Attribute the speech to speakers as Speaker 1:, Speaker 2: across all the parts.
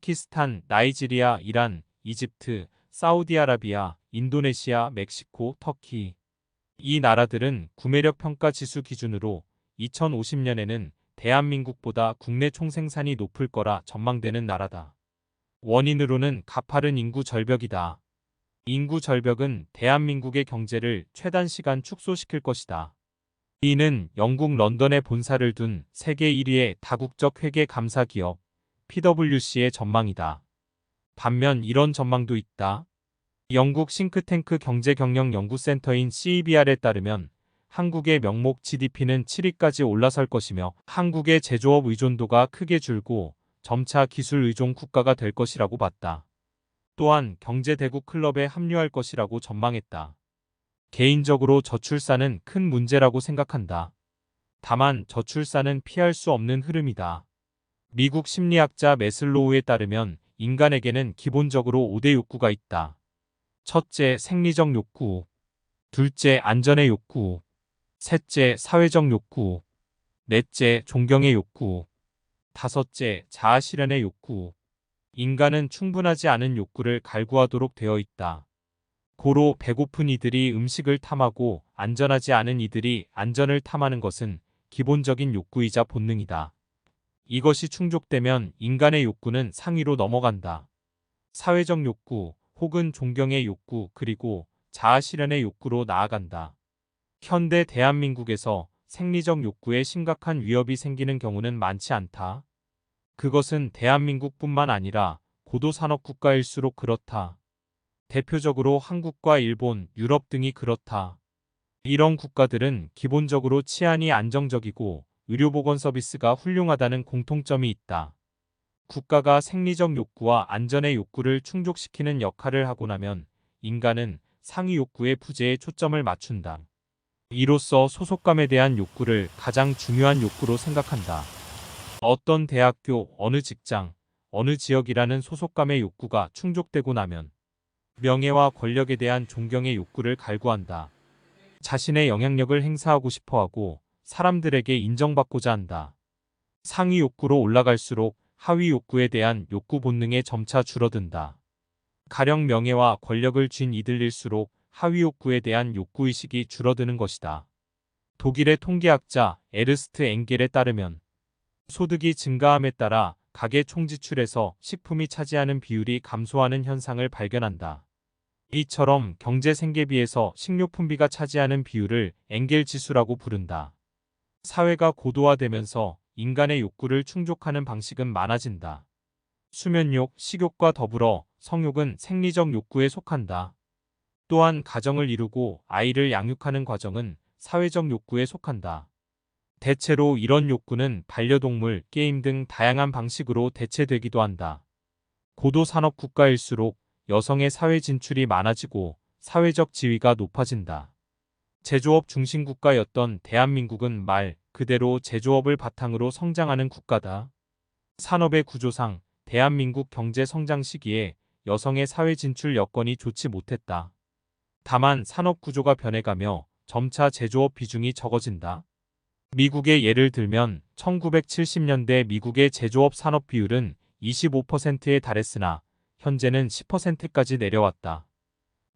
Speaker 1: 파키스탄, 나이지리아, 이란, 이집트, 사우디아라비아, 인도네시아, 멕시코, 터키. 이 나라들은 구매력 평가 지수 기준으로 2050년에는 대한민국보다 국내 총생산이 높을 거라 전망되는 나라다. 원인으로는 가파른 인구 절벽이다. 인구 절벽은 대한민국의 경제를 최단 시간 축소시킬 것이다. 이는 영국 런던에 본사를 둔 세계 1위의 다국적 회계 감사 기업 PwC의 전망이다. 반면 이런 전망도 있다. 영국 싱크탱크 경제경영연구센터인 CEBR에 따르면 한국의 명목 GDP는 7위까지 올라설 것이며 한국의 제조업 의존도가 크게 줄고 점차 기술 의존 국가가 될 것이라고 봤다. 또한 경제대국 클럽에 합류할 것이라고 전망했다. 개인적으로 저출산은 큰 문제라고 생각한다. 다만 저출산은 피할 수 없는 흐름이다. 미국 심리학자 매슬로우에 따르면 인간에게는 기본적으로 5대 욕구가 있다. 첫째, 생리적 욕구. 둘째, 안전의 욕구. 셋째, 사회적 욕구. 넷째, 존경의 욕구. 다섯째, 자아 실현의 욕구. 인간은 충분하지 않은 욕구를 갈구하도록 되어 있다. 고로 배고픈 이들이 음식을 탐하고 안전하지 않은 이들이 안전을 탐하는 것은 기본적인 욕구이자 본능이다. 이것이 충족되면 인간의 욕구는 상위로 넘어간다. 사회적 욕구 혹은 존경의 욕구 그리고 자아 실현의 욕구로 나아간다. 현대 대한민국에서 생리적 욕구에 심각한 위협이 생기는 경우는 많지 않다. 그것은 대한민국뿐만 아니라 고도산업 국가일수록 그렇다. 대표적으로 한국과 일본, 유럽 등이 그렇다. 이런 국가들은 기본적으로 치안이 안정적이고 의료보건 서비스가 훌륭하다는 공통점이 있다. 국가가 생리적 욕구와 안전의 욕구를 충족시키는 역할을 하고 나면 인간은 상위 욕구의 부재에 초점을 맞춘다. 이로써 소속감에 대한 욕구를 가장 중요한 욕구로 생각한다. 어떤 대학교, 어느 직장, 어느 지역이라는 소속감의 욕구가 충족되고 나면 명예와 권력에 대한 존경의 욕구를 갈구한다. 자신의 영향력을 행사하고 싶어하고 사람들에게 인정받고자 한다. 상위 욕구로 올라갈수록 하위 욕구에 대한 욕구 본능에 점차 줄어든다. 가령 명예와 권력을 쥔 이들일수록 하위 욕구에 대한 욕구의식이 줄어드는 것이다. 독일의 통계학자 에르스트 엥겔에 따르면 소득이 증가함에 따라 가계 총지출에서 식품이 차지하는 비율이 감소하는 현상을 발견한다. 이처럼 경제 생계비에서 식료품비가 차지하는 비율을 엥겔 지수라고 부른다. 사회가 고도화되면서 인간의 욕구를 충족하는 방식은 많아진다. 수면욕, 식욕과 더불어 성욕은 생리적 욕구에 속한다. 또한 가정을 이루고 아이를 양육하는 과정은 사회적 욕구에 속한다. 대체로 이런 욕구는 반려동물, 게임 등 다양한 방식으로 대체되기도 한다. 고도산업 국가일수록 여성의 사회 진출이 많아지고 사회적 지위가 높아진다. 제조업 중심 국가였던 대한민국은 말 그대로 제조업을 바탕으로 성장하는 국가다. 산업의 구조상 대한민국 경제 성장 시기에 여성의 사회 진출 여건이 좋지 못했다. 다만 산업 구조가 변해가며 점차 제조업 비중이 적어진다. 미국의 예를 들면 1970년대 미국의 제조업 산업 비율은 25%에 달했으나 현재는 10%까지 내려왔다.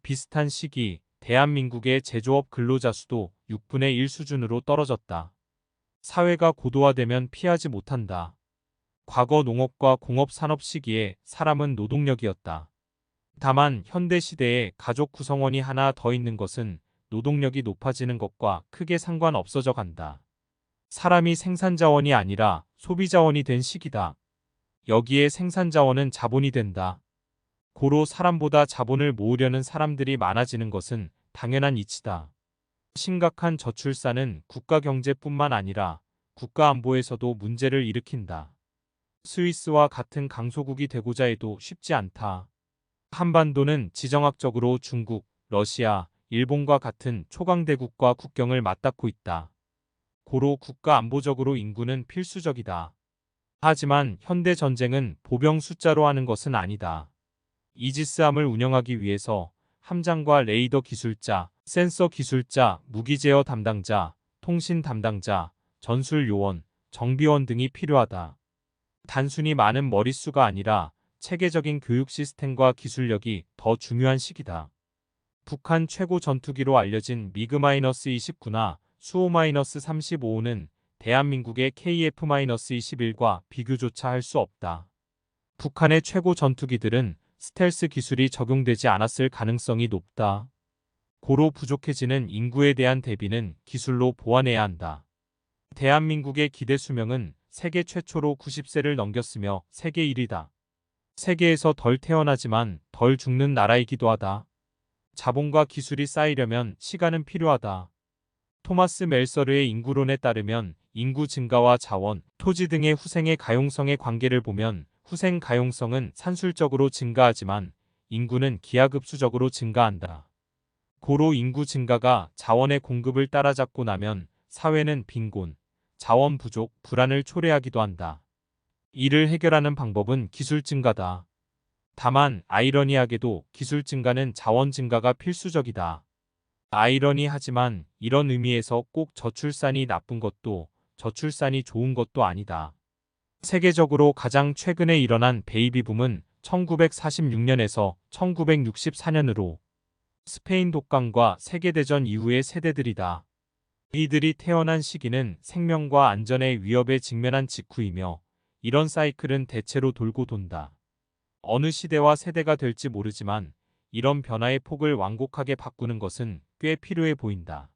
Speaker 1: 비슷한 시기 대한민국의 제조업 근로자 수도 6분의 1 수준으로 떨어졌다. 사회가 고도화되면 피하지 못한다. 과거 농업과 공업산업 시기에 사람은 노동력이었다. 다만 현대 시대에 가족 구성원이 하나 더 있는 것은 노동력이 높아지는 것과 크게 상관없어져 간다. 사람이 생산자원이 아니라 소비자원이 된 시기다. 여기에 생산자원은 자본이 된다. 고로 사람보다 자본을 모으려는 사람들이 많아지는 것은 당연한 이치다. 심각한 저출산은 국가 경제뿐만 아니라 국가 안보에서도 문제를 일으킨다. 스위스와 같은 강소국이 되고자 해도 쉽지 않다. 한반도는 지정학적으로 중국, 러시아, 일본과 같은 초강대국과 국경을 맞닿고 있다. 고로 국가 안보적으로 인구는 필수적이다. 하지만 현대 전쟁은 보병 숫자로 하는 것은 아니다. 이지스함을 운영하기 위해서 함장과 레이더 기술자, 센서 기술자, 무기 제어 담당자, 통신 담당자, 전술 요원, 정비원 등이 필요하다. 단순히 많은 머릿수가 아니라 체계적인 교육 시스템과 기술력이 더 중요한 시기다. 북한 최고 전투기로 알려진 미그-29나 수호-35는 대한민국의 KF-21과 비교조차 할 수 없다. 북한의 최고 전투기들은 스텔스 기술이 적용되지 않았을 가능성이 높다. 고로 부족해지는 인구에 대한 대비는 기술로 보완해야 한다. 대한민국의 기대 수명은 세계 최초로 90세를 넘겼으며 세계 1위다. 세계에서 덜 태어나지만 덜 죽는 나라이기도 하다. 자본과 기술이 쌓이려면 시간은 필요하다. 토마스 멜서르의 인구론에 따르면 인구 증가와 자원, 토지 등의 후생의 가용성의 관계를 보면 후생 가용성은 산술적으로 증가하지만 인구는 기하급수적으로 증가한다. 고로 인구 증가가 자원의 공급을 따라잡고 나면 사회는 빈곤, 자원 부족, 불안을 초래하기도 한다. 이를 해결하는 방법은 기술 증가다. 다만 아이러니하게도 기술 증가는 자원 증가가 필수적이다. 아이러니하지만 이런 의미에서 꼭 저출산이 나쁜 것도 저출산이 좋은 것도 아니다. 세계적으로 가장 최근에 일어난 베이비붐은 1946년에서 1964년으로 스페인 독감과 세계대전 이후의 세대들이다. 이들이 태어난 시기는 생명과 안전의 위협에 직면한 직후이며 이런 사이클은 대체로 돌고 돈다. 어느 시대와 세대가 될지 모르지만 이런 변화의 폭을 완곡하게 바꾸는 것은 꽤 필요해 보인다.